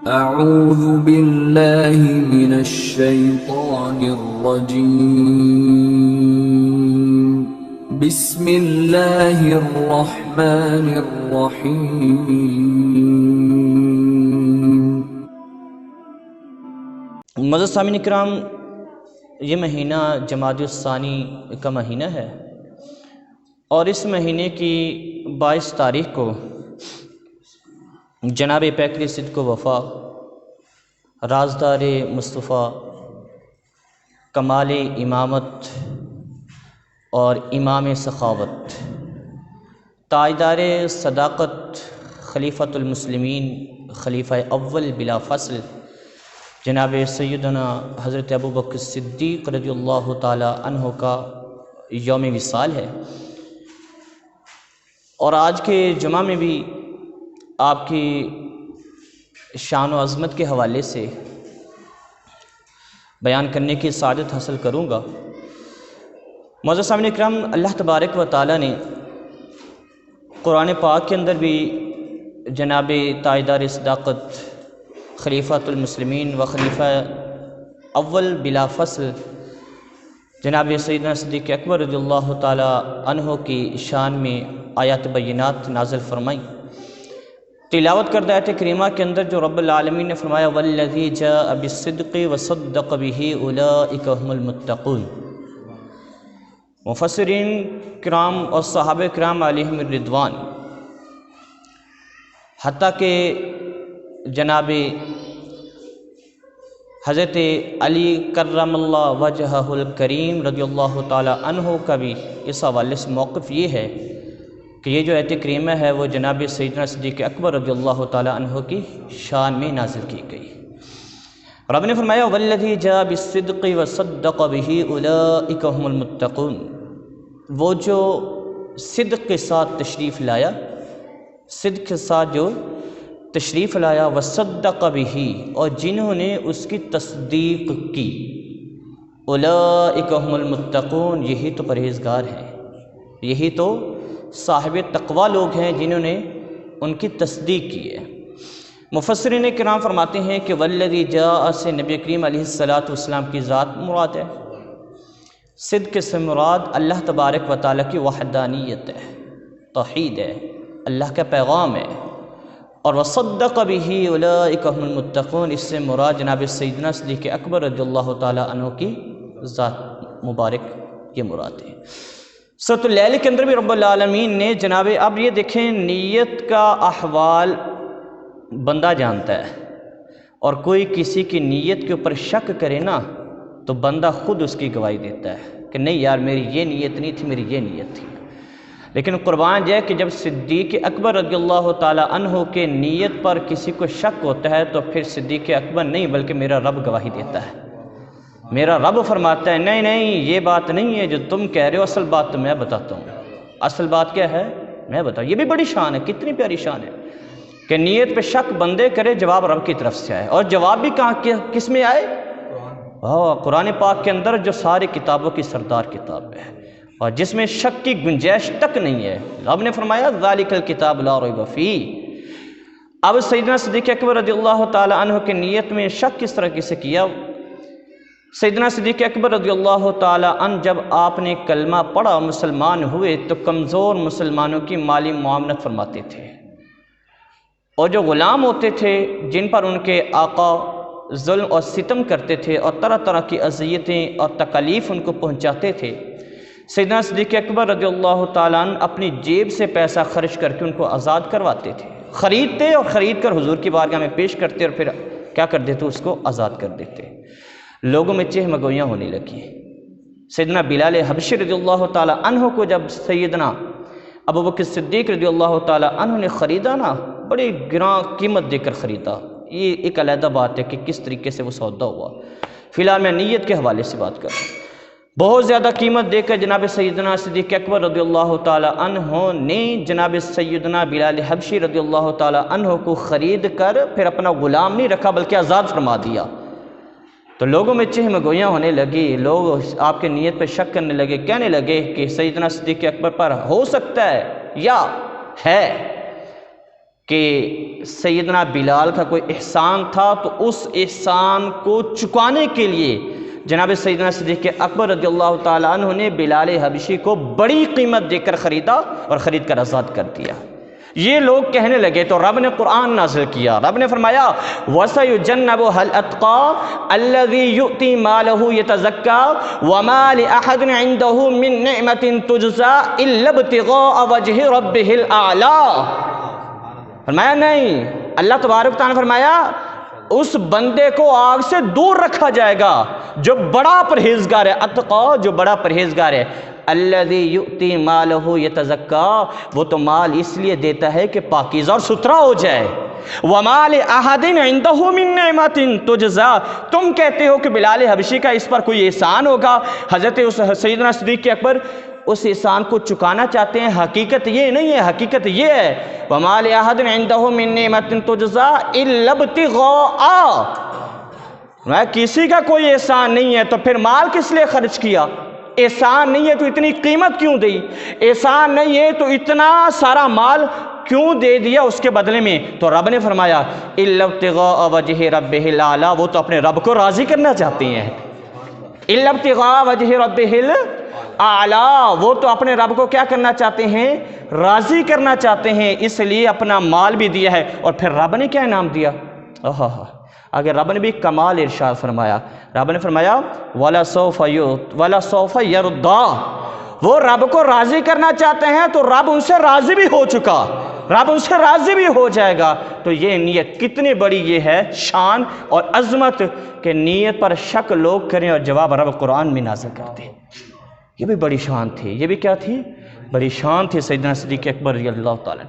اعوذ باللہ من الشیطان الرجیم بسم اللہ الرحمن الرحیم۔ معزز سامعین کرام، یہ مہینہ جمادی الثانی کا مہینہ ہے اور اس مہینے کی 22 تاریخ کو جناب پیکر صدق و وفا، رازدار مصطفیٰ، کمال امامت اور امام سخاوت، تاجدار صداقت، خلیفۃ المسلمین، خلیفہ اول بلا فصل جناب سیدنا حضرت ابوبکر صدیق رضی اللہ تعالی عنہ کا یوم وصال ہے، اور آج کے جمعہ میں بھی آپ کی شان و عظمت کے حوالے سے بیان کرنے کی سعادت حاصل کروں گا۔ معزز سامعین اکرام، اللہ تبارک و تعالی نے قرآن پاک کے اندر بھی جناب تاجدار صداقت، خلیفۃ المسلمین و خلیفہ اول بلا فصل جناب سیدنا صدیق اکبر رضی اللہ تعالی عنہ کی شان میں آیات بینات نازل فرمائیں۔ تلاوت کردہ آیت کریمہ کے اندر جو رب العالمین نے فرمایا والذی جاء بالصدق وصدق به اولئک هم المتقون، مفسرین کرام اور صحابہ کرام علیہم الرضوان، حتیٰ کہ جناب حضرت علی کرم اللہ وجہہ الکریم رضی اللہ تعالی عنہ کا بھی اس حوالے سے موقف یہ ہے کہ یہ جو آیت کریمہ ہے وہ جناب سیدنا صدیق اکبر رضی اللہ تعالی عنہ کی شان میں نازل کی گئی۔ رب نے فرمایا والذی جاء بالصدق وصدق به اولئک هم المتقون، وہ جو صدق کے ساتھ تشریف لایا، صدق کے ساتھ جو تشریف لایا، وصدق به، اور جنہوں نے اس کی تصدیق کی، اولئک هم المتقون، یہی تو پرہیزگار ہیں، یہی تو صاحب تقوی لوگ ہیں جنہوں نے ان کی تصدیق کی ہے۔ مفسرین کرام فرماتے ہیں کہ والذی جاء سے نبی کریم علیہ السلام کی ذات مراد ہے، صدق سے مراد اللہ تبارک و تعالیٰ کی وحدانیت ہے، توحید ہے، اللہ کا پیغام ہے، اور وصدق به اولئک هم المتقون، اس سے مراد جناب سیدنا صدیق اکبر رضی اللہ تعالیٰ عنہ کی ذات مبارک یہ مراد ہے۔ سورۃ اللیل کے اندر بھی رب العالمین نے جناب، اب یہ دیکھیں نیت کا احوال بندہ جانتا ہے، اور کوئی کسی کی نیت کے اوپر شک کرے نا تو بندہ خود اس کی گواہی دیتا ہے کہ نہیں یار میری یہ نیت نہیں تھی، میری یہ نیت تھی۔ لیکن قربان جائے کہ جب صدیق اکبر رضی اللہ تعالی عنہ کے نیت پر کسی کو شک ہوتا ہے تو پھر صدیق اکبر نہیں بلکہ میرا رب گواہی دیتا ہے، میرا رب فرماتا ہے نہیں نہیں یہ بات نہیں ہے جو تم کہہ رہے ہو، اصل بات تو میں بتاتا ہوں۔ اصل بات کیا ہے میں بتاؤں۔ یہ بھی بڑی شان ہے، کتنی پیاری شان ہے کہ نیت پہ شک بندے کرے، جواب رب کی طرف سے آئے، اور جواب بھی کہاں کس میں آئے؟ قرآن پاک کے اندر جو ساری کتابوں کی سردار کتاب ہے اور جس میں شک کی گنجائش تک نہیں ہے۔ رب نے فرمایا ذالک الکتاب لا ریب فیہ۔ اب سیدنا صدیق اکبر رضی اللہ تعالی عنہ کی نیت میں شک کس طرح سے کیا؟ سیدنا صدیق اکبر رضی اللہ تعالی عنہ جب آپ نے کلمہ پڑھا، مسلمان ہوئے، تو کمزور مسلمانوں کی مالی معاونت فرماتے تھے، اور جو غلام ہوتے تھے جن پر ان کے آقا ظلم اور ستم کرتے تھے اور طرح طرح کی اذیتیں اور تکالیف ان کو پہنچاتے تھے، سیدنا صدیق اکبر رضی اللہ تعالیٰ عنہ اپنی جیب سے پیسہ خرچ کر کے ان کو آزاد کرواتے تھے، خریدتے اور خرید کر حضور کی بارگاہ میں پیش کرتے اور پھر کیا کر دیتے، اس کو آزاد کر دیتے۔ لوگوں میں چہمگویاں ہونے لگی۔ سیدنا بلال حبشی رضی اللہ تعالیٰ عنہ کو جب سیدنا ابوبکر صدیق رضی اللہ تعالیٰ عنہ نے خریدا نا، بڑی گراں قیمت دے کر خریدا، یہ ایک علیحدہ بات ہے کہ کس طریقے سے وہ سودا ہوا۔ فی الحال میں نیت کے حوالے سے بات کر رہا ہوں۔ بہت زیادہ قیمت دے کر جناب سیدنا صدیق اکبر رضی اللہ تعالی عنہ نے جناب سیدنا بلال حبشی رضی اللہ تعالی عنہ کو خرید کر پھر اپنا غلام نہیں رکھا بلکہ آزاد فرما دیا۔ تو لوگوں میں چہمگویاں ہونے لگی، لوگ آپ کے نیت پہ شک کرنے لگے، کہنے لگے کہ سیدنا صدیق اکبر پر ہو سکتا ہے یا ہے کہ سیدنا بلال کا کوئی احسان تھا تو اس احسان کو چکانے کے لیے جناب سیدنا صدیق اکبر رضی اللہ تعالیٰ عنہ نے بلال حبشی کو بڑی قیمت دے کر خریدا اور خرید کر آزاد کر دیا۔ یہ لوگ کہنے لگے تو رب نے قرآن نازل کیا، رب نے فرمایا وَسَيُجَنَّبُهَا الْأَتْقَى الَّذِي يُؤْتِي مَالَهُ يَتَزَكَّى وَمَا لِأَحَدٍ عِندَهُ مِن نِعْمَةٍ تُجْزَى إِلَّا ابْتِغَاءَ وَجْهِ رَبِّهِ الْأَعْلَى۔ فرمایا نہیں، اللہ تبارک تعالیٰ نے فرمایا اس بندے کو آگ سے دور رکھا جائے گا جو بڑا پرہیزگار ہے، اتقا جو بڑا پرہیزگار ہے، الذی یؤتی مالہ یتزکا وہ تو مال اس لیے دیتا ہے کہ پاکیزہ اور ستھرا ہو جائے، وما لأحد عنده من نعمت تجزا تم کہتے ہو کہ بلال حبشی کا اس پر کوئی احسان ہوگا، حضرت سیدنا صدیق اکبر اس احسان کو چکانا چاہتے ہیں، حقیقت یہ نہیں ہے، حقیقت یہ ہے وما لأحد عنده من نعمت تجزا الا ابتغاء، کسی کا کوئی احسان نہیں ہے تو پھر مال کس لیے خرچ کیا؟ احسان نہیں ہے تو اتنی قیمت کیوں دی؟ احسان نہیں ہے تو اتنا سارا مال کیوں دے دیا اس کے بدلے میں؟ تو رب نے فرمایا الا ابتغاء وجہ ربہ الاعلی، وہ تو اپنے رب کو راضی کرنا چاہتے ہیں، الا ابتغاء وجہ ربہ الاعلی، وہ تو اپنے رب کو کیا کرنا چاہتے ہیں؟ راضی کرنا چاہتے ہیں، اس لیے اپنا مال بھی دیا ہے۔ اور پھر رب نے کیا انعام دیا؟ اگر رب نے بھی کمال ارشاد فرمایا، رب نے فرمایا وَلَسَوْفَ يَرْضَىٰ، وہ رب کو راضی کرنا چاہتے ہیں تو رب ان سے راضی بھی ہو چکا، رب ان سے راضی بھی ہو جائے گا۔ تو یہ نیت کتنی بڑی یہ ہے شان اور عظمت کہ نیت پر شک لوگ کریں اور جواب رب قرآن میں نازل کرتے ہیں۔ یہ بھی بڑی شان تھی، یہ بھی کیا تھی؟ بڑی شان تھی سیدنا صدیق اکبر رضی اللہ تعالیٰ۔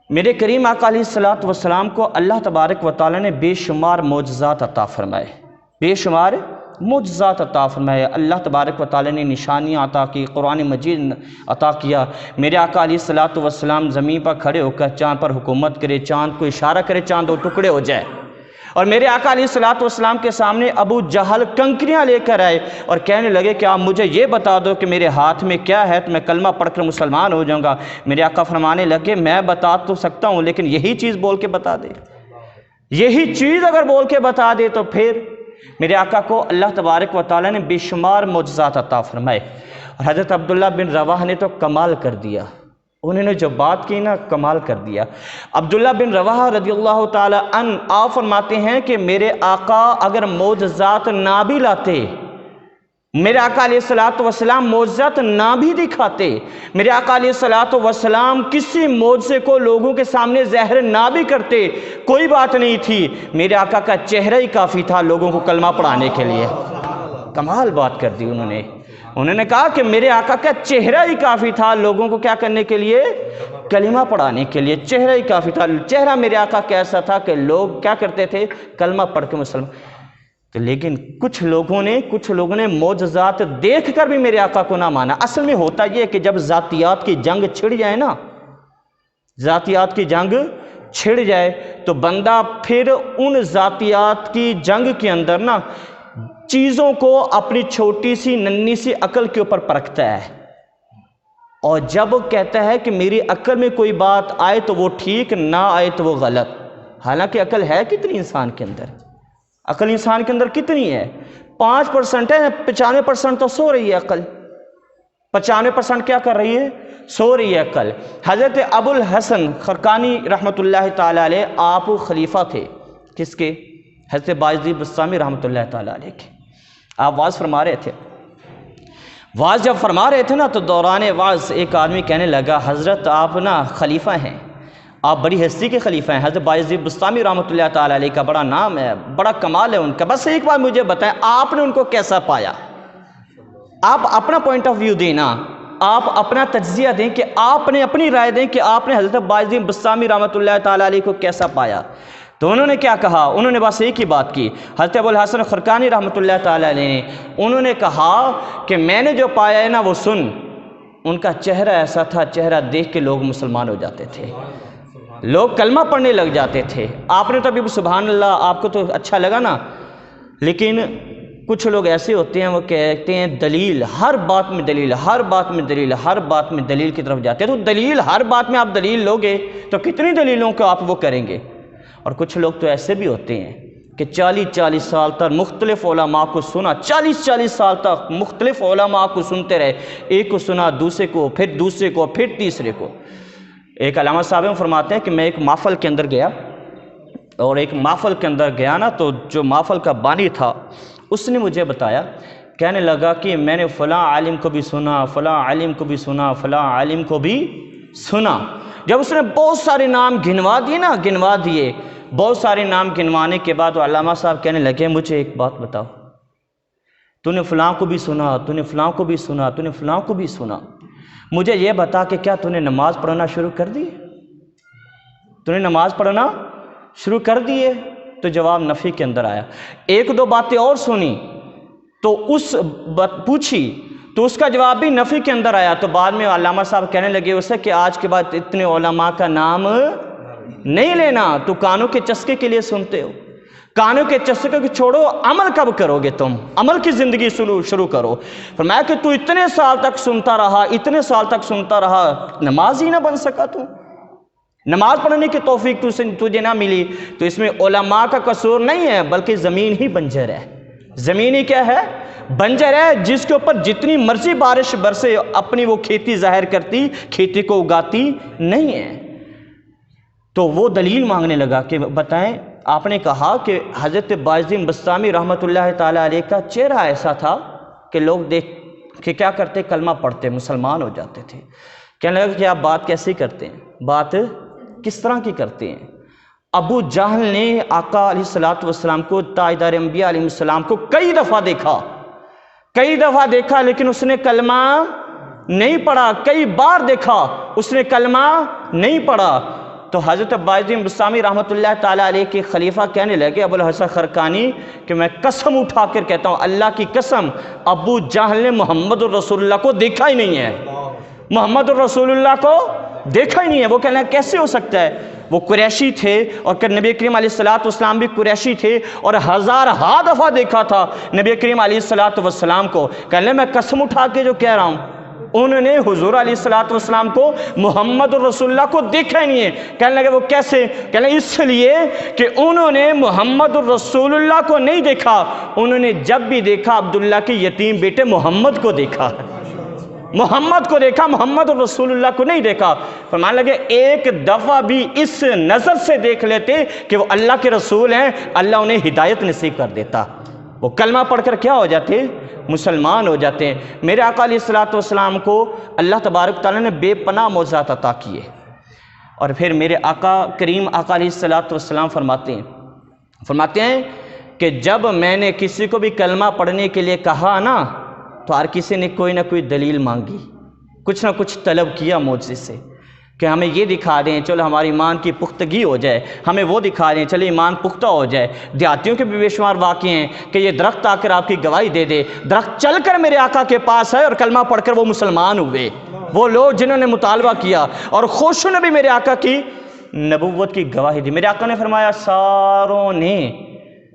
میرے کریم آقا علیہ الصلوۃ والسلام کو اللہ تبارک و تعالیٰ نے بے شمار معجزات عطا فرمائے، بے شمار معجزات عطا فرمائے، اللہ تبارک و تعالیٰ نے نشانیاں عطا کی، قرآن مجید عطا کیا۔ میرے آقا علیہ الصلوۃ والسلام زمین پر کھڑے ہو کر چاند پر حکومت کرے، چاند کو اشارہ کرے، چاند دو ٹکڑے ہو جائے، اور میرے آقا علیہ الصلوۃ والسلام کے سامنے ابو جہل کنکریاں لے کر آئے اور کہنے لگے کہ آپ مجھے یہ بتا دو کہ میرے ہاتھ میں کیا ہے تو میں کلمہ پڑھ کر مسلمان ہو جاؤں گا۔ میرے آقا فرمانے لگے میں بتا تو سکتا ہوں لیکن یہی چیز بول کے بتا دے، یہی چیز اگر بول کے بتا دے تو پھر میرے آقا کو اللہ تبارک و تعالیٰ نے بے شمار معجزات عطا فرمائے۔ اور حضرت عبداللہ بن رواحہ نے تو کمال کر دیا، انہوں نے جو بات کی نا کمال کر دیا۔ عبداللہ بن رواحہ رضی اللہ تعالیٰ عنہ آپ فرماتے ہیں کہ میرے آقا اگر معجزات نہ بھی لاتے، میرے آقا علیہ السلام معجزات نہ بھی دکھاتے، میرے آقا علیہ السلام کسی معجزے کو لوگوں کے سامنے ظاہر نہ بھی کرتے، کوئی بات نہیں تھی، میرے آقا کا چہرہ ہی کافی تھا لوگوں کو کلمہ پڑھانے کے لیے۔ کمال بات کر دی انہوں نے کہا کہ میرے آقا کا چہرہ ہی کافی تھا لوگوں کو کیا کرنے کے لیے؟ کلمہ پڑھانے کے لیے، چہرہ ہی کافی تھا۔ چہرہ میرے آقا کیسا تھا کہ لوگ کیا کرتے تھے؟ کلمہ پڑھ کے مسلمان۔ تو لیکن کچھ لوگوں نے معجزات دیکھ کر بھی میرے آقا کو نہ مانا۔ اصل میں ہوتا یہ کہ جب ذاتیات کی جنگ چھڑ جائے نا، ذاتیات کی جنگ چھڑ جائے تو بندہ پھر ان ذاتیات کی جنگ کے اندر نا چیزوں کو اپنی چھوٹی سی ننھی سی عقل کے اوپر پرکھتا ہے، اور جب کہتا ہے کہ میری عقل میں کوئی بات آئے تو وہ ٹھیک، نہ آئے تو وہ غلط۔ حالانکہ عقل ہے کتنی انسان کے اندر؟ عقل انسان کے اندر کتنی ہے؟ 5% ہے، 95% تو سو رہی ہے عقل، 95% کیا کر رہی ہے؟ سو رہی ہے عقل۔ حضرت ابو الحسن خرقانی رحمۃ اللہ تعالیٰ علیہ آپ خلیفہ تھے، کس کے؟ حضرت بایزید بستامی رحمۃ اللہ تعالیٰ علیہ کے۔ آپ واز فرما رہے تھے، واز جب فرما رہے تھے نا تو دوران واز ایک آدمی کہنے لگا حضرت آپ نا خلیفہ ہیں، آپ بڑی ہستی کے خلیفہ ہیں، حضرت بایزید بستامی رحمۃ اللہ تعالیٰ علیہ کا بڑا نام ہے، بڑا کمال ہے ان کا، بس ایک بار مجھے بتائیں آپ نے ان کو کیسا پایا؟ آپ اپنا پوائنٹ آف ویو دینا، آپ اپنا تجزیہ دیں کہ آپ نے اپنی رائے دیں کہ آپ نے حضرت بایزید بستامی رحمۃ اللہ تعالیٰ علیہ کو کیسا پایا؟ تو انہوں نے کیا کہا؟ انہوں نے بس ایک ہی بات کی، حضرت ابو الحسن خرقانی رحمۃ اللہ تعالیٰ علیہ نے انہوں نے کہا کہ میں نے جو پایا ہے نا وہ سن، ان کا چہرہ ایسا تھا، چہرہ دیکھ کے لوگ مسلمان ہو جاتے تھے، لوگ کلمہ پڑھنے لگ جاتے تھے۔ آپ نے تو ابھی سبحان اللہ آپ کو تو اچھا لگا نا، لیکن کچھ لوگ ایسے ہوتے ہیں وہ کہتے ہیں دلیل، ہر بات میں دلیل، ہر بات میں دلیل، ہر بات میں دلیل کی طرف جاتے ہیں۔ تو دلیل، ہر بات میں آپ دلیل لوگے تو کتنی دلیلوں کو آپ وہ کریں گے؟ اور کچھ لوگ تو ایسے بھی ہوتے ہیں کہ 40 سال تک مختلف علماء کو سنا، 40 سال تک مختلف علماء کو سنتے رہے، ایک کو سنا، دوسرے کو، پھر دوسرے کو، پھر تیسرے کو۔ ایک علامہ صاحب فرماتے ہیں کہ میں ایک محفل کے اندر گیا، اور ایک محفل کے اندر گیا نا تو جو محفل کا بانی تھا اس نے مجھے بتایا، کہنے لگا کہ میں نے فلاں عالم کو بھی سنا، فلاں عالم کو بھی سنا، فلاں عالم کو بھی سنا۔ جب اس نے بہت سارے نام گنوا دیے، بہت سارے نام گنوانے کے بعد وہ علامہ صاحب کہنے لگے مجھے ایک بات بتاؤ، تو نے فلاں کو بھی سنا، تو نے فلاں کو بھی سنا، تو نے فلاں کو بھی سنا، مجھے یہ بتا کہ کیا تو نے نماز پڑھنا شروع کر دی؟ تو نے نماز پڑھنا شروع کر دیے؟ تو جواب نفی کے اندر آیا۔ ایک دو باتیں اور سنی تو پوچھی تو اس کا جواب بھی نفی کے اندر آیا۔ تو بعد میں علامہ صاحب کہنے لگے اسے کہ آج کے بعد اتنے علماء کا نام نہیں لینا، تو کانوں کے چسکے کے لیے سنتے ہو، کانوں کے چسکے کو چھوڑو، عمل کب کرو گے تم؟ عمل کی زندگی شروع کرو۔ فرمایا کہ تو اتنے سال تک سنتا رہا، اتنے سال تک سنتا رہا، نماز ہی نہ بن سکا، تو نماز پڑھنے کی توفیق تجھے نہ ملی، تو اس میں علماء کا قصور نہیں ہے بلکہ زمین ہی بنجر ہے۔ زمین ہی کیا ہے؟ بنجر ہے، جس کے اوپر جتنی مرضی بارش برسے اپنی وہ کھیتی ظاہر کرتی، کھیتی کو اگاتی نہیں ہے۔ تو وہ دلیل مانگنے لگا کہ بتائیں، آپ نے کہا کہ حضرت باعظ بسطامی رحمۃ اللہ تعالیٰ علیہ کا چہرہ ایسا تھا کہ لوگ دیکھ کہ کیا کرتے، کلمہ پڑھتے، مسلمان ہو جاتے تھے۔ کہنے لگا کہ آپ بات کیسی کرتے ہیں، بات کس طرح کی کرتے ہیں؟ ابو جہل نے آقا علیہ السلام کو، تاجدار انبیاء علیہ السلام کو کئی دفعہ دیکھا لیکن اس نے کلمہ نہیں پڑھا، کئی بار دیکھا اس نے کلمہ نہیں پڑھا۔ تو حضرت باعظ بسطامی رحمۃ اللہ تعالیٰ علیہ کے خلیفہ کہنے لگے ابو الحسن خرقانی کہ میں قسم اٹھا کر کہتا ہوں، اللہ کی قسم، ابو جہل نے محمد الرسول اللہ کو دیکھا ہی نہیں ہے، محمد الرسول اللہ کو دیکھا ہی نہیں ہے۔ وہ کہنا کیسے ہو سکتا ہے؟ وہ قریشی تھے، اور نبی کریم علیہ السلام بھی قریشی تھے، اور ہزارہا دفعہ دیکھا تھا نبی کریم علیہ السلام کو۔ کہنے میں قسم اٹھا کے جو کہہ رہا ہوں، انہوں نے حضور علیہ السلام کو، محمد الرسول اللہ کو دیکھا ہی نہیں ہے۔ کہنے لگے وہ کیسے؟ کہنے اس لیے کہ انہوں نے محمد الرسول اللہ کو نہیں دیکھا، انہوں نے جب بھی دیکھا عبداللہ کے یتیم بیٹے محمد کو دیکھا، محمد کو دیکھا، محمد الرسول اللہ کو نہیں دیکھا۔ فرمانے لگے ایک دفعہ بھی اس نظر سے دیکھ لیتے کہ وہ اللہ کے رسول ہیں، اللہ انہیں ہدایت نصیب کر دیتا، وہ کلمہ پڑھ کر کیا ہو جاتے؟ مسلمان ہو جاتے ہیں۔ میرے آقا علیہ السلام کو اللہ تبارک تعالیٰ نے بے پناہ معجزات عطا کیے، اور پھر میرے آقا کریم آقا علیہ السلام فرماتے ہیں کہ جب میں نے کسی کو بھی کلمہ پڑھنے کے لیے کہا نا تو ہر کسی نے کوئی نہ کوئی دلیل مانگی، کچھ نہ کچھ طلب کیا معجزے سے کہ ہمیں یہ دکھا دیں چلو ہماری ایمان کی پختگی ہو جائے، ہمیں وہ دکھا دیں چلو ایمان پختہ ہو جائے۔ دیہاتیوں کے بھی بے شمار واقعے ہیں کہ یہ درخت آ کر آپ کی گواہی دے دے، درخت چل کر میرے آقا کے پاس ہے اور کلمہ پڑھ کر وہ مسلمان ہوئے، وہ لوگ جنہوں نے مطالبہ کیا، اور خوشوں نے بھی میرے آقا کی نبوت کی گواہی دی۔ میرے آقا نے فرمایا ساروں نے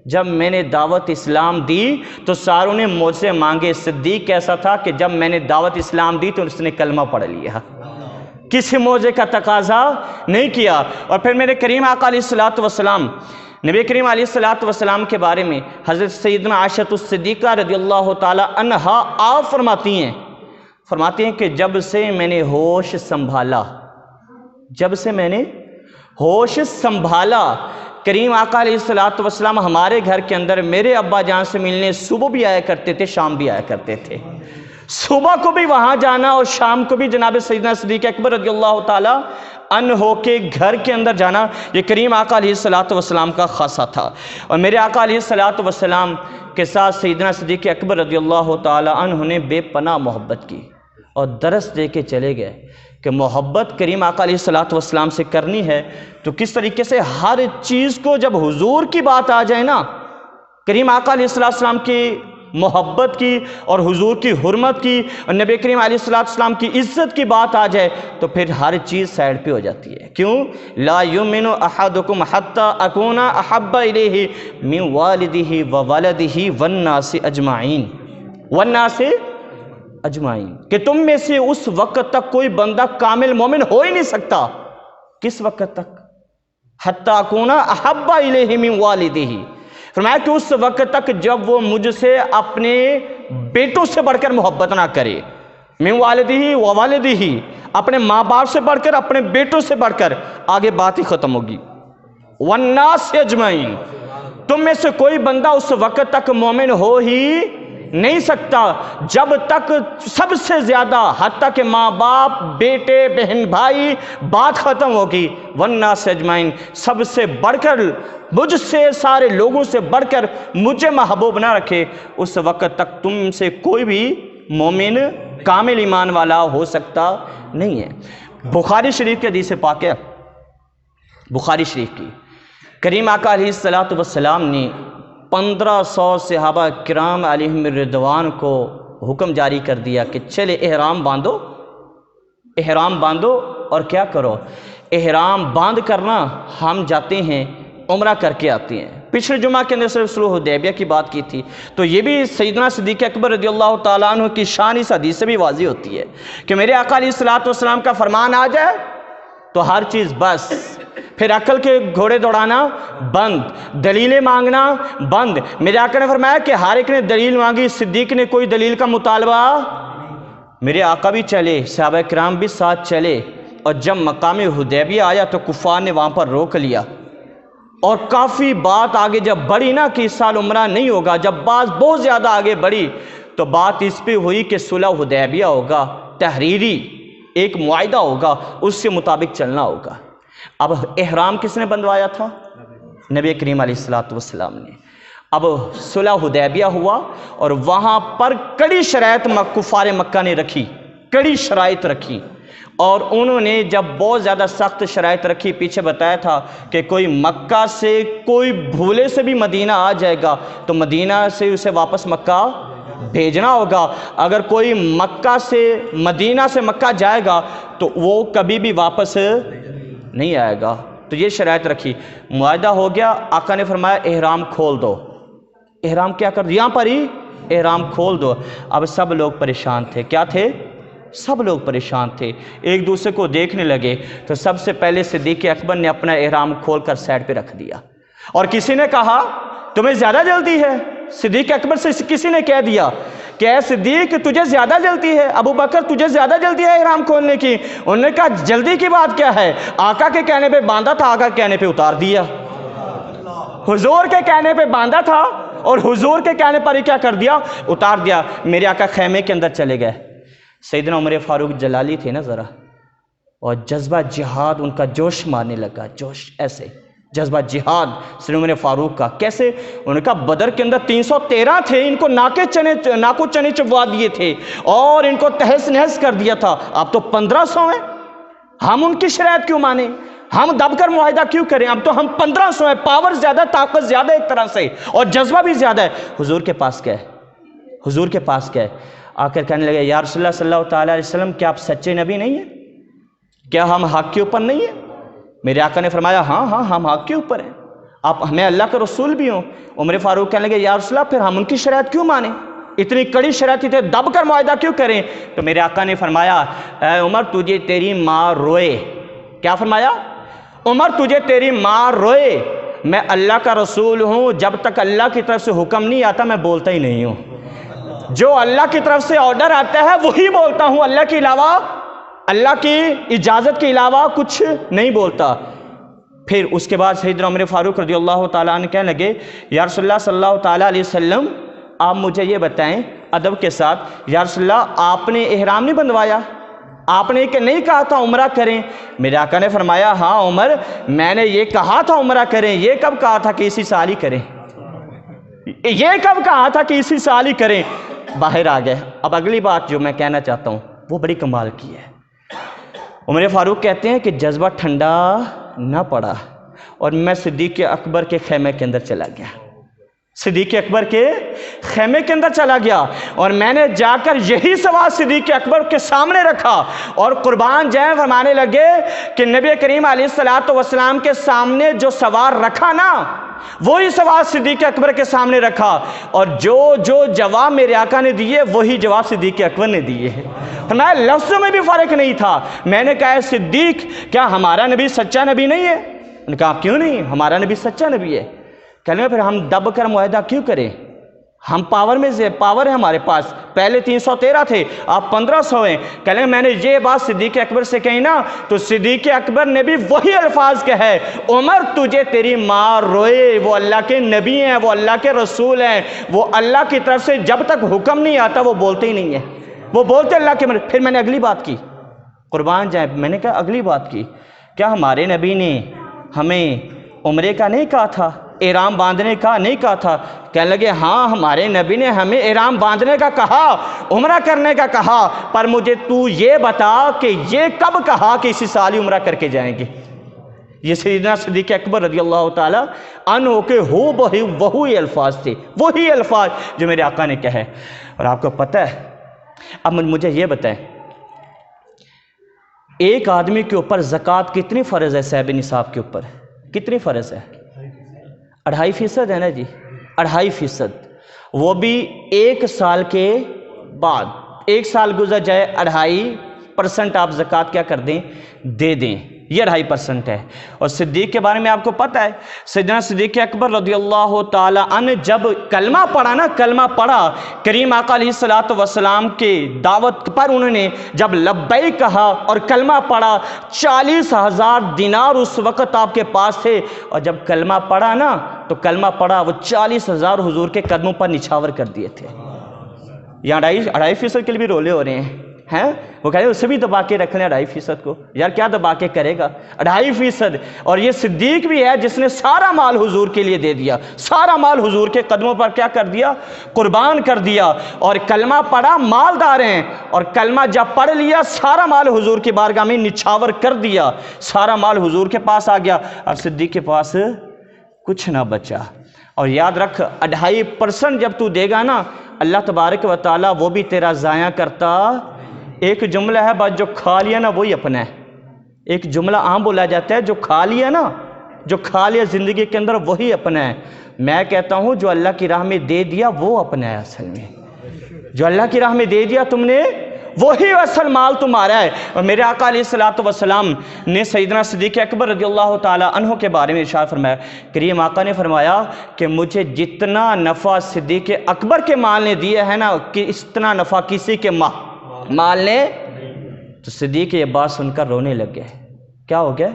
جب میں نے دعوت اسلام دی تو ساروں نے مجھ سے مانگے، صدیق کیسا تھا کہ جب میں نے دعوت اسلام دی تو اس نے کلمہ پڑھ لیا، کسی موجے کا تقاضا نہیں کیا۔ اور پھر میرے کریم آقا علیہ السلام، نبی کریم علیہ السلام کے بارے میں حضرت سیدنا عائشہ الصدیقہ رضی اللہ تعالی عنہا آپ فرماتی ہیں کہ جب سے میں نے ہوش سنبھالا، کریم آقا علیہ السلام ہمارے گھر کے اندر میرے ابا جان سے ملنے صبح بھی آیا کرتے تھے، شام بھی آیا کرتے تھے، صبح کو بھی وہاں جانا اور شام کو بھی جناب سیدنا صدیق اکبر رضی اللہ تعالی عنہ کے گھر کے اندر جانا، یہ کریم آقا علیہ السلام کا خاصہ تھا۔ اور میرے آقا علیہ السلام کے ساتھ سیدنا صدیق اکبر رضی اللہ تعالی عنہ نے بے پناہ محبت کی، اور درس دے کے چلے گئے کہ محبت کریم آقا علیہ السلام سے کرنی ہے تو کس طریقے سے ہر چیز کو، جب حضور کی بات آ جائے نا، کریم آقا علیہ السلام کی محبت کی اور حضور کی حرمت کی اور نبی کریم علیہ السلام کی عزت کی بات آ جائے تو پھر ہر چیز سائڈ پہ ہو جاتی ہے. کیوں؟ لا یؤمن احدکم حتی اکون احب الیہ من والدہ وولدہ والناس اجمعین، والناس اجمعین، کہ تم میں سے اس وقت تک کوئی بندہ کامل مومن ہو ہی نہیں سکتا. کس وقت تک؟ حتی اکون احب الیہ من والدہ، فرمایا کہ اس وقت تک جب وہ مجھ سے اپنے بیٹوں سے بڑھ کر محبت نہ کرے. من والدہ و والدہ، اپنے ماں باپ سے بڑھ کر، اپنے بیٹوں سے بڑھ کر، آگے بات ہی ختم ہوگی. والناس اجمعین، تم میں سے کوئی بندہ اس وقت تک مومن ہو ہی نہیں سکتا جب تک سب سے زیادہ، حتیٰ کہ ماں باپ، بیٹے، بہن، بھائی، بات ختم ہوگی. والناس اجمعین، سب سے بڑھ کر، مجھ سے، سارے لوگوں سے بڑھ کر مجھے محبوب نہ رکھے، اس وقت تک تم سے کوئی بھی مومن کامل ایمان والا ہو سکتا نہیں ہے. بخاری شریف کے حدیث پاک ہے، بخاری شریف کی، کریم آقا علیہ السلام نے 1500 صحابہ کرام علیہم الرضوان کو حکم جاری کر دیا کہ چلے احرام باندھو، احرام باندھو اور کیا کرو؟ احرام باندھ کرنا ہم جاتے ہیں عمرہ کر کے آتے ہیں. پچھلے جمعہ کے اندر صرف صلح حدیبیہ کی بات کی تھی، تو یہ بھی سیدنا صدیق اکبر رضی اللہ تعالیٰ عنہ کی شان اس حدیث سے بھی واضح ہوتی ہے کہ میرے آقا علیہ السلام کا فرمان آ جائے تو ہر چیز بس، پھر عقل کے گھوڑے دوڑانا بند، دلیلیں مانگنا بند. میرے آقا نے فرمایا کہ ہر ایک نے دلیل مانگی، صدیق نے کوئی دلیل کا مطالبہ، میرے آقا بھی چلے، صحابہ کرام بھی ساتھ چلے، اور جب مقام حدیبیہ آیا تو کفار نے وہاں پر روک لیا. اور کافی بات آگے جب بڑھی نا کہ اس سال عمرہ نہیں ہوگا، جب بات بہت زیادہ آگے بڑھی تو بات اس پہ ہوئی کہ صلح حدیبیہ ہوگا، تحریری ایک معاہدہ ہوگا، اس کے مطابق چلنا ہوگا. اب احرام کس نے بندوایا تھا؟ نبی کریم علیہ السلام نے. اب صلح حدیبیہ ہوا اور وہاں پر کڑی شرائط کفار مکہ نے رکھی، کڑی شرائط رکھی، اور انہوں نے جب بہت زیادہ سخت شرائط رکھی، پیچھے بتایا تھا کہ کوئی مکہ سے کوئی بھولے سے بھی مدینہ آ جائے گا تو مدینہ سے اسے واپس مکہ بھیجنا ہوگا، اگر کوئی مکہ سے مدینہ سے مکہ جائے گا تو وہ کبھی بھی واپس نہیں آئے گا. تو یہ شرائط رکھی، معاہدہ ہو گیا. آقا نے فرمایا احرام کھول دو. احرام کیا کر دو؟ یہاں پر ہی احرام کھول دو. اب سب لوگ پریشان تھے. کیا تھے؟ سب لوگ پریشان تھے، ایک دوسرے کو دیکھنے لگے. تو سب سے پہلے صدیق اکبر نے اپنا احرام کھول کر سائڈ پہ رکھ دیا، اور کسی نے کہا تمہیں زیادہ جلدی ہے. صدیق اکبر سے کسی نے کہہ دیا کہ اے صدیق تجھے زیادہ جلدی ہے، ابو بکر تجھے زیادہ جلدی ہے احرام کھولنے کی. انہوں نے کہا جلدی کی بات کیا ہے؟ آقا کے کہنے پہ باندھا تھا، آقا کے کہنے پہ اتار دیا. حضور کے کہنے پہ باندھا تھا اور حضور کے کہنے پر ہی کیا کر دیا؟ اتار دیا. میرے آقا خیمے کے اندر چلے گئے. سیدنا عمر فاروق جلالی تھے نا ذرا، اور جذبہ جہاد ان کا جوش مارنے لگا، جوش ایسے جذبہ جہاد سیدنا عمر فاروق کا. کیسے؟ انہوں نے کہا بدر کے اندر 313 تھے، ان کو ناکو چنے چبوا دیے تھے اور ان کو تہس نہس کر دیا تھا. اب تو 1500 ہیں، ہم ان کی شرائط کیوں مانیں؟ ہم دب کر معاہدہ کیوں کریں؟ اب تو ہم 1500 ہیں، پاور زیادہ، طاقت زیادہ ایک طرح سے، اور جذبہ بھی زیادہ ہے. حضور کے پاس کیا ہے؟ حضور کے پاس کیا ہے؟ آ کر کہنے لگے یا رسول اللہ صلی اللہ تعالیٰ علیہ وسلم کیا آپ سچے نبی نہیں ہیں؟ کیا ہم حق کے اوپر نہیں ہیں؟ میرے آقا نے فرمایا ہاں ہاں ہم حق کے اوپر ہیں، آپ میں اللہ کا رسول بھی ہوں. عمر فاروق کہنے لگے یا رسول اللہ پھر ہم ان کی شرائط کیوں مانیں؟ اتنی کڑی شرائط تھے، دب کر معاہدہ کیوں کریں؟ تو میرے آقا نے فرمایا اے عمر تجھے تیری ماں روئے. کیا فرمایا؟ عمر تجھے تیری ماں روئے، میں اللہ کا رسول ہوں، جب تک اللہ کی طرف سے حکم نہیں آتا میں بولتا ہی نہیں ہوں. جو اللہ کی طرف سے آرڈر آتا ہے وہی بولتا ہوں، اللہ کے علاوہ، اللہ کی اجازت کے علاوہ کچھ نہیں بولتا. پھر اس کے بعد سیدنا عمر فاروق رضی اللہ تعالیٰ عنہ کہنے لگے یا رسول اللہ صلی اللہ تعالیٰ علیہ وسلم آپ مجھے یہ بتائیں ادب کے ساتھ، یا رسول اللہ آپ نے احرام نہیں بندوایا؟ آپ نے کہ نہیں کہا تھا عمرہ کریں؟ میرے آقا نے فرمایا ہاں عمر میں نے یہ کہا تھا عمرہ کریں. یہ کب کہا تھا کہ اسی سال ہی کریں؟ یہ کب کہا تھا کہ اسی سال ہی کریں؟ باہر آ گئے. اب اگلی بات جو میں کہنا چاہتا ہوں وہ بڑی کمال کی ہے. عمر فاروق کہتے ہیں کہ جذبہ ٹھنڈا نہ پڑا اور میں صدیق اکبر کے خیمے کے اندر چلا گیا. صدیق اکبر کے خیمے کے اندر چلا گیا اور میں نے جا کر یہی سوال صدیق اکبر کے سامنے رکھا اور قربان جائیں فرمانے لگے کہ نبی کریم علیہ الصلوۃ والسلام کے سامنے جو سوال رکھا نا وہی سوال صدیق اکبر کے سامنے رکھا اور جو جواب میرے آقا نے دیے وہی جواب صدیق اکبر نے دیے ہیں۔ فرمایا لفظوں میں بھی فرق نہیں تھا۔ میں نے کہا صدیق کیا ہمارا نبی سچا نبی نہیں ہے؟ انہوں نے کہا کیوں نہیں، ہمارا نبی سچا نبی ہے۔ کہنے پھر ہم دب کر معاہدہ کیوں کریں؟ ہم پاور ہے ہمارے پاس، پہلے 313 تھے، آپ 1500 ہیں۔ کہنے میں نے یہ بات صدیق اکبر سے کہی نا تو صدیق اکبر نے بھی وہی الفاظ کہے، عمر تجھے تیری ماں روئے، وہ اللہ کے نبی ہیں، وہ اللہ کے رسول ہیں، وہ اللہ کی طرف سے جب تک حکم نہیں آتا وہ بولتے ہی نہیں ہیں، وہ بولتے اللہ کے پھر میں نے اگلی بات کی، قربان جائیں میں نے کہا اگلی بات کی، کیا ہمارے نبی نے ہمیں عمرے کا نہیں کہا تھا، احرام باندھنے کا نہیں کہا تھا؟ کہنے لگے ہاں ہمارے نبی نے ہمیں احرام باندھنے کا کہا، عمرہ کرنے کا کہا، پر مجھے تو یہ بتا کہ یہ کب کہا کہ اسی سال ہی عمرہ کر کے جائیں گے؟ یہ سیدنا صدیق اکبر رضی اللہ تعالیٰ عنہ کے وہی الفاظ تھے، وہی الفاظ جو میرے آقا نے کہے۔ اور آپ کو پتہ ہے، اب مجھے یہ بتائیں ایک آدمی کے اوپر زکوٰۃ کتنی فرض ہے؟ صاحب نصاب کے اوپر کتنی فرض ہے؟ 2.5% ہے نا جی، 2.5%، وہ بھی 1 سال کے بعد، 1 سال گزر جائے 2.5% آپ زکوٰۃ کیا کر دیں؟ دے دیں، یہ 2.5% ہے۔ اور صدیق کے بارے میں آپ کو پتہ ہے، سیدنا صدیق اکبر رضی اللہ تعالیٰ عنہ جب کلمہ پڑھا نا، کلمہ پڑھا کریم آقا علیہ الصلوۃ والسلام کے دعوت پر انہوں نے جب لبیک کہا اور کلمہ پڑھا، 40,000 دینار اس وقت آپ کے پاس تھے، اور جب کلمہ پڑھا نا تو کلمہ پڑھا وہ 40,000 حضور کے قدموں پر نچھاور کر دیے تھے۔ یہاں 2.5% کے لیے بھی رولے ہو رہے ہیں، وہ کہہ رہے ہیں اسے بھی دبا کے رکھ لیں 2.5% کو، یار کیا دبا کے کرے گا 2.5%؟ اور یہ صدیق بھی ہے جس نے سارا مال حضور کے لیے دے دیا، سارا مال حضور کے قدموں پر کیا کر دیا؟ قربان کر دیا۔ اور کلمہ پڑھا، مالدار ہیں، اور کلمہ جب پڑھ لیا سارا مال حضور کی بارگاہ میں نچھاور کر دیا، سارا مال حضور کے پاس آ گیا اور صدیق کے پاس کچھ نہ بچا۔ اور یاد رکھ 2.5% جب تو دے گا نا اللہ تبارک و تعالیٰ وہ بھی تیرا ضائع کرتا۔ ایک جملہ ہے بس جو کھا لیا نا وہی اپنا ہے، ایک جملہ عام بولا جاتا ہے جو کھا لیا نا، جو کھا لیا زندگی کے اندر وہی اپنا ہے۔ میں کہتا ہوں جو اللہ کی راہ میں دے دیا وہ اپنا ہے، اصل میں جو اللہ کی راہ میں دے دیا تم نے وہی اصل مال تمہارا ہے۔ اور میرے آقا علیہ الصلوۃ والسلام نے سیدنا صدیق اکبر رضی اللہ تعالیٰ عنہ کے بارے میں ارشاد فرمایا، کریم آقا نے فرمایا کہ مجھے جتنا نفع صدیق اکبر کے مال نے دیا ہے نا کہ اتنا نفع کسی کے مال نے، تو صدیق یہ بات سن کر رونے لگ گئے۔ کیا ہو گیا؟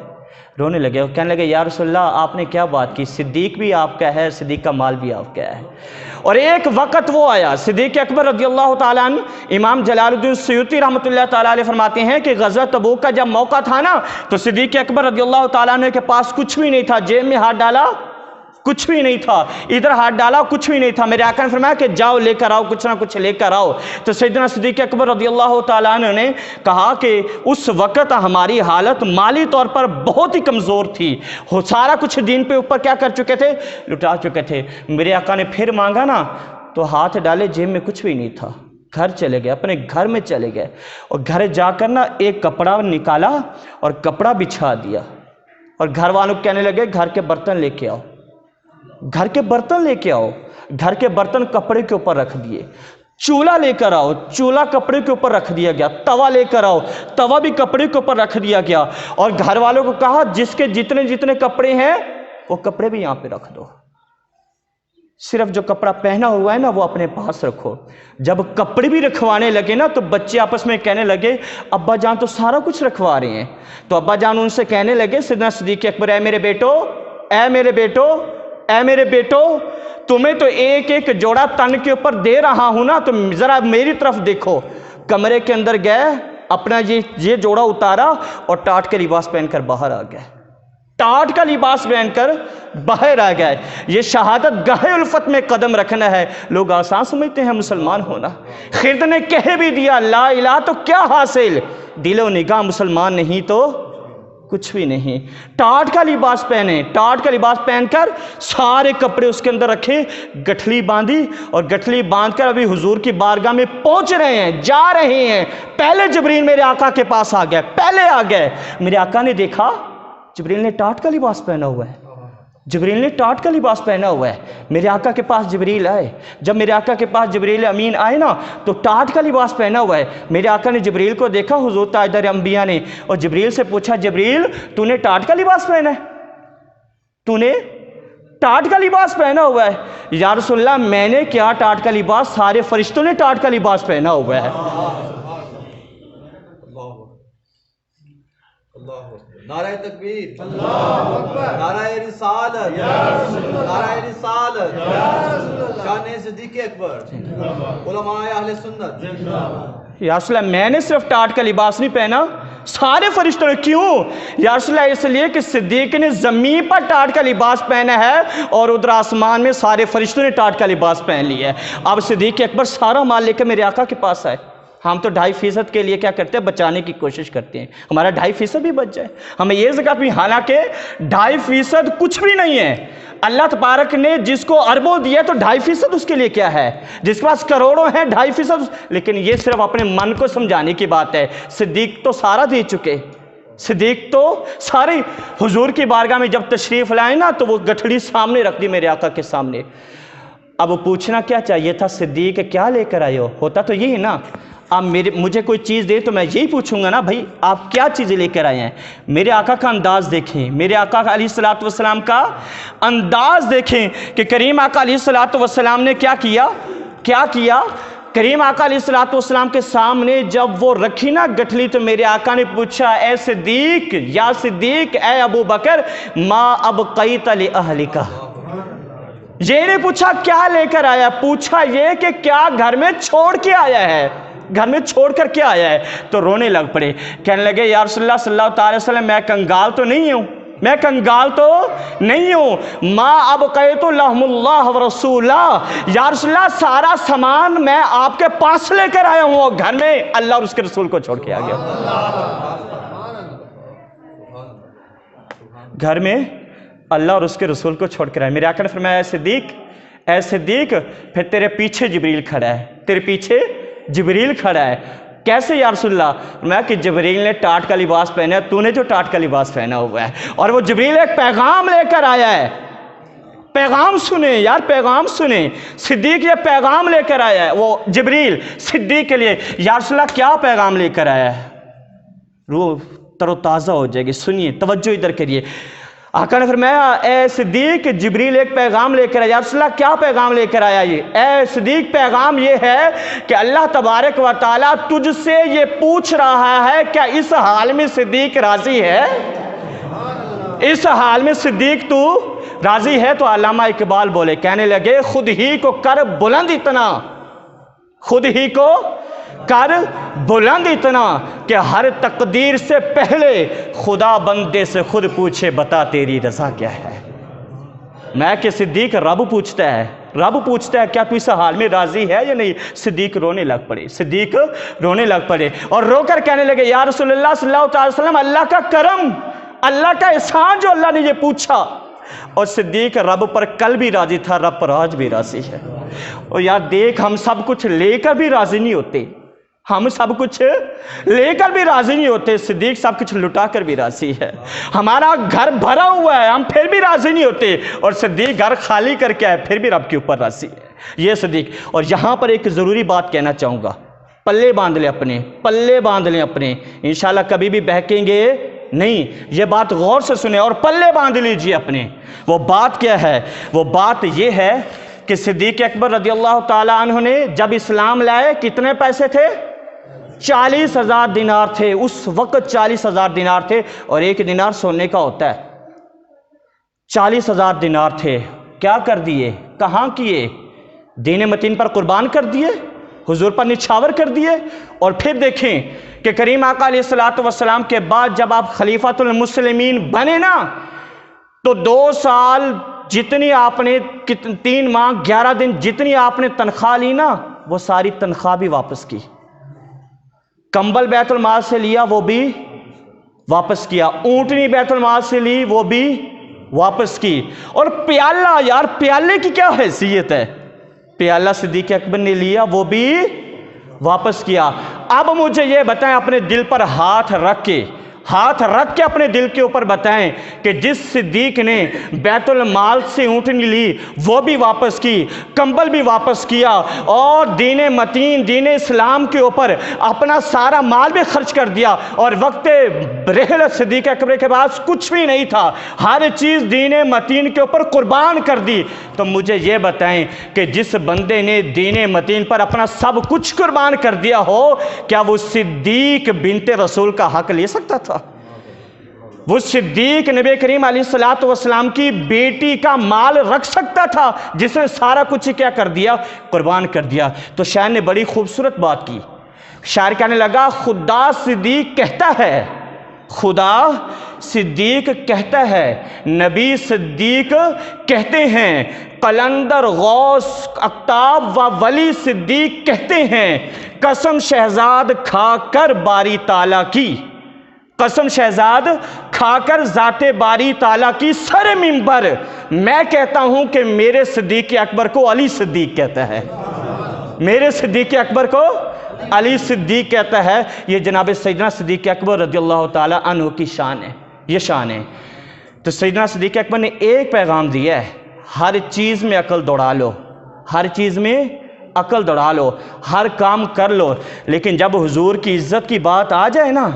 رونے لگے، اور کہنے لگے یا رسول اللہ آپ نے کیا بات کی، صدیق بھی آپ کا ہے، صدیق کا مال بھی آپ کا ہے۔ اور ایک وقت وہ آیا، صدیق اکبر رضی اللہ تعالیٰ عنہ، امام جلال الدین سیوطی رحمۃ اللہ تعالیٰ علیہ فرماتے ہیں کہ غزوہ تبوک کا جب موقع تھا نا تو صدیق اکبر رضی اللہ تعالیٰ عنہ کے پاس کچھ بھی نہیں تھا، جیب میں ہاتھ ڈالا کچھ بھی نہیں تھا، ادھر ہاتھ ڈالا کچھ بھی نہیں تھا۔ میرے آقا نے فرمایا کہ جاؤ لے کر آؤ، کچھ نہ کچھ لے کر آؤ۔ تو سیدنا صدیق اکبر رضی اللہ تعالیٰ عنہ نے کہا کہ اس وقت ہماری حالت مالی طور پر بہت ہی کمزور تھی، سارا کچھ دین پہ اوپر کیا کر چکے تھے؟ لٹا چکے تھے۔ میرے آقا نے پھر مانگا نا تو ہاتھ ڈالے، جیب میں کچھ بھی نہیں تھا، گھر چلے گئے، اپنے گھر میں چلے گئے، اور گھر جا کر نا ایک کپڑا نکالا اور کپڑا بچھا دیا، اور گھر والوں کہنے لگے گھر کے برتن لے کے آؤ، گھر کے برتن لے کے آؤ۔ گھر کے برتن کپڑے کے اوپر رکھ دیے، چولہا لے کر آؤ، چولہا کپڑے کے اوپر رکھ دیا گیا، توا لے کر آؤ، توا بھی کپڑے کے اوپر رکھ دیا گیا، اور گھر والوں کو کہا جس کے جتنے کپڑے ہیں وہ کپڑے بھی یہاں پہ رکھ دو، صرف جو کپڑا پہنا ہوا ہے نا وہ اپنے پاس رکھو۔ جب کپڑے بھی رکھوانے لگے نا تو بچے آپس میں کہنے لگے ابا جان تو سارا کچھ رکھوا رہے ہیں، تو ابا جان ان سے کہنے لگے سیدنا صدیق اکبر اے میرے بیٹو، اے میرے بیٹو، اے میرے بیٹو، تمہیں تو ایک ایک جوڑا تن کے اوپر دے رہا ہوں نا، تو ذرا میری طرف دیکھو۔ کمرے کے اندر گئے، اپنا یہ جوڑا اتارا اور ٹاٹ کے لباس پہن کر باہر آ گئے، ٹاٹ کا لباس پہن کر باہر آ گئے۔ یہ شہادت گاہ الفت میں قدم رکھنا ہے۔ لوگ آسان سمجھتے ہیں مسلمان ہونا، خرد نے کہہ بھی دیا لا الہ تو کیا حاصل، دل و نگاہ مسلمان نہیں تو کچھ بھی نہیں. ٹاٹ کا لباس پہنے, ٹاٹ کا لباس پہن کر سارے کپڑے اس کے اندر رکھے, گٹھلی باندھی, اور گٹھلی باندھ کر ابھی حضور کی بارگاہ میں پہنچ رہے ہیں, جا رہے ہیں. پہلے جبریل میرے آقا کے پاس آ گئے, پہلے آ گئے. میرے آقا نے دیکھا جبریل نے ٹاٹ کا لباس پہنا ہوا ہے, جبریل نے ٹاٹ کا لباس پہنا ہوا ہے. میرے آقا کے پاس جبریل آئے. جب میرے آقا کے پاس جبریل امین آئے نا تو ٹاٹ کا لباس پہنا ہوا ہے. میرے آقا نے جبریل کو دیکھا, حضور تاجدار انبیاء نے, اور جبریل سے پوچھا جبریل تو نے ٹاٹ کا لباس پہنا ہے, تو نے ٹاٹ کا لباس پہنا ہوا ہے. یا رسول اللہ میں نے کیا ٹاٹ کا لباس, سارے فرشتوں نے ٹاٹ کا لباس پہنا ہوا ہے. نعرہ تکبیر, نعرہ رسالت, نعرہ رسالت, شان صدیق اکبر, علماء اہل سنت. یا رسول اللہ میں نے صرف ٹاٹ کا لباس نہیں پہنا, سارے فرشتوں نے. کیوں یا رسول اللہ؟ اس لیے کہ صدیق نے زمین پر ٹاٹ کا لباس پہنا ہے اور ادھر آسمان میں سارے فرشتوں نے ٹاٹ کا لباس پہن لیا ہے. اب صدیق اکبر سارا مال لے کر میرے آقا کے پاس آئے. ہم تو 2.5% کے لیے کیا کرتے ہیں, بچانے کی کوشش کرتے ہیں, ہمارا 2.5% بھی بچ جائے, ہمیں یہ زکات بھی. حالانکہ 2.5% کچھ بھی نہیں ہے. اللہ تبارک نے جس کو اربوں دیا تو 2.5% اس کے لیے کیا ہے, جس کے پاس کروڑوں ہیں 2.5%. لیکن یہ صرف اپنے من کو سمجھانے کی بات ہے. صدیق تو سارا دے چکے, صدیق تو ساری حضور کی بارگاہ میں جب تشریف لائے نا تو وہ گٹھڑی سامنے رکھ دی میرے آقا کے سامنے. اب وہ پوچھنا کیا چاہیے تھا, صدیق کیا لے کر آئے ہو, ہوتا تو یہی نا. آپ مجھے کوئی چیز دے تو میں یہی پوچھوں گا نا بھائی آپ کیا چیزیں لے کر آئے ہیں. میرے آقا کا انداز دیکھیں, میرے آقا علیہ الصلوۃ والسلام کا انداز دیکھیں کہ کریم آقا علیہ الصلوۃ والسلام نے کیا کیا. کریم آقا علیہ الصلوۃ والسلام کے سامنے جب وہ رکھی نا گٹھلی تو میرے آقا نے پوچھا اے صدیق, یا صدیق, اے ابو بکر, ما ابقیت لأہلک. یہ نہیں پوچھا کیا لے کر آیا, پوچھا یہ کہ کیا گھر میں چھوڑ کے آیا ہے, گھر میں چھوڑ کر کیا آیا ہے. تو رونے لگ پڑے, کہنے لگے یا رسول اللہ صلی اللہ علیہ وسلم میں کنگال تو نہیں ہوں, میں کنگال تو نہیں ہوں. ما ابقیت لهم اللہ ورسولہ, یا رسول اللہ سارا سامان میں آپ کے پاس لے کر آیا ہوں, اور گھر میں اللہ اور اس کے رسول کو چھوڑ کے آ گیا. گھر میں اللہ اور اس کے رسول کو چھوڑ کر آئے. میرے آقا نے فرمایا اے صدیق, پھر تیرے پیچھے جبریل کھڑا ہے, تیرے پیچھے جبریل کھڑا ہے. کیسے یا رسول اللہ؟ میں کہ جبریل نے ٹاٹ کا لباس پہنا ہے, تو نے جو ٹاٹ کا لباس پہنا ہوا ہے, اور وہ جبریل ایک پیغام لے کر آیا ہے. پیغام سنیں یار, پیغام سنیں. صدیق یہ پیغام لے کر آیا ہے, وہ جبریل صدیق کے لیے. یا رسول اللہ کیا پیغام لے کر آیا ہے؟ روح تر و تازہ ہو جائے گی. سنیے, توجہ ادھر کریے. آقا نے فرمایا اے صدیق, جبریل ایک پیغام لے کر آیا. یا رسول اللہ کیا پیغام لے کر آیا یہ؟ اے صدیق پیغام یہ ہے کہ اللہ تبارک و تعالیٰ تجھ سے یہ پوچھ رہا ہے کیا اس حال میں صدیق راضی ہے, اس حال میں صدیق تو راضی ہے؟ تو علامہ اقبال بولے, کہنے لگے خود ہی کو کر بلند اتنا, خود ہی کو کر بلند اتنا کہ ہر تقدیر سے پہلے خدا بندے سے خود پوچھے بتا تیری رضا کیا ہے. میں کہ صدیق رب پوچھتا ہے کیا تو اس حال میں راضی ہے یا نہیں. صدیق رونے لگ پڑے, اور رو کر کہنے لگے یا رسول اللہ صلی اللہ علیہ وسلم, اللہ کا کرم, اللہ کا احسان جو اللہ نے یہ پوچھا. اور صدیق رب پر کل بھی راضی تھا, رب پر آج بھی راضی ہے. اور یار دیکھ, ہم سب کچھ لے کر بھی راضی نہیں ہوتے, ہم سب کچھ لے کر بھی راضی نہیں ہوتے. صدیق سب کچھ لٹا کر بھی راضی ہے. ہمارا گھر بھرا ہوا ہے, ہم پھر بھی راضی نہیں ہوتے, اور صدیق گھر خالی کر کے آئے پھر بھی رب کے اوپر راضی ہے. یہ صدیق. اور یہاں پر ایک ضروری بات کہنا چاہوں گا, پلے باندھ لیں اپنے, انشاءاللہ کبھی بھی بہکیں گے نہیں. یہ بات غور سے سنیں اور پلے باندھ لیجئے اپنے. وہ بات کیا ہے؟ وہ بات یہ ہے کہ صدیق اکبر رضی اللہ تعالیٰ عنہ نے جب اسلام لائے کتنے پیسے تھے؟ 40,000 دینار تھے. اس وقت 40,000 دینار تھے, اور ایک دینار سونے کا ہوتا ہے. 40,000 دینار تھے. کیا کر دیے؟ کہاں کیے؟ دین متین پر قربان کر دیے, حضور پر نچھاور کر دیے. اور پھر دیکھیں کہ کریم آقا علیہ الصلوۃ والسلام کے بعد جب آپ خلیفۃ المسلمین بنے نا تو 2 سال جتنی آپ نے 3 ماہ 11 دن جتنی آپ نے تنخواہ لی نا وہ ساری تنخواہ بھی واپس کی. کمبل بیت المال سے لیا وہ بھی واپس کیا، اونٹنی بیت المال سے لی وہ بھی واپس کی، اور پیالہ، یار پیالے کی کیا حیثیت ہے، پیالہ صدیق اکبر نے لیا وہ بھی واپس کیا۔ اب مجھے یہ بتائیں، اپنے دل پر ہاتھ رکھ کے اپنے دل کے اوپر بتائیں کہ جس صدیق نے بیت المال سے اونٹنی لی وہ بھی واپس کی، کمبل بھی واپس کیا، اور دین متین، دین اسلام کے اوپر اپنا سارا مال بھی خرچ کر دیا، اور وقت رحلت صدیق اکبر کے پاس کچھ بھی نہیں تھا، ہر چیز دین متین کے اوپر قربان کر دی، تو مجھے یہ بتائیں کہ جس بندے نے دین متین پر اپنا سب کچھ قربان کر دیا ہو، کیا وہ صدیق بنت رسول کا حق لے سکتا تھا؟ وہ صدیق نبی کریم علیہ السلام کی بیٹی کا مال رکھ سکتا تھا، جس نے سارا کچھ کیا کر دیا، قربان کر دیا؟ تو شاعر نے بڑی خوبصورت بات کی، شاعر کہنے لگا خدا صدیق کہتا ہے، خدا صدیق کہتا ہے، نبی صدیق کہتے ہیں، قلندر غوث اقطاب و ولی صدیق کہتے ہیں، قسم شہزاد کھا کر باری تعالیٰ کی، قسم شہزاد کھا کر ذات باری تعالیٰ کی سر منبر میں کہتا ہوں کہ میرے صدیق اکبر کو علی صدیق کہتا ہے، میرے صدیق اکبر کو علی صدیق کہتا ہے۔ یہ جناب سیدنا صدیق اکبر رضی اللہ تعالیٰ عنہ کی شان ہے، یہ شان ہے۔ تو سیدنا صدیق اکبر نے ایک پیغام دیا ہے، ہر چیز میں عقل دوڑا لو، ہر چیز میں عقل دوڑا لو، ہر کام کر لو، لیکن جب حضور کی عزت کی بات آ جائے نا،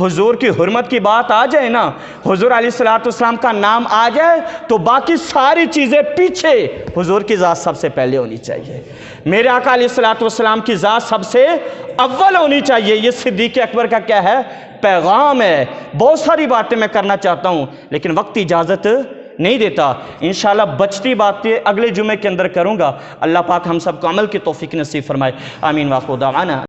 حضور کی حرمت کی بات آ جائے نا، حضور علیہ السلام کا نام آ جائے تو باقی ساری چیزیں پیچھے، حضور کی ذات سب سے پہلے ہونی چاہیے، میرے آقا علیہ السلام کی ذات سب سے اول ہونی چاہیے۔ یہ صدیق اکبر کا کیا ہے، پیغام ہے۔ بہت ساری باتیں میں کرنا چاہتا ہوں لیکن وقت اجازت نہیں دیتا، انشاءاللہ بچتی باتیں اگلے جمعے کے اندر کروں گا۔ اللہ پاک ہم سب کو عمل کی توفیق نصیب فرمائے، آمین واخر دعوانا۔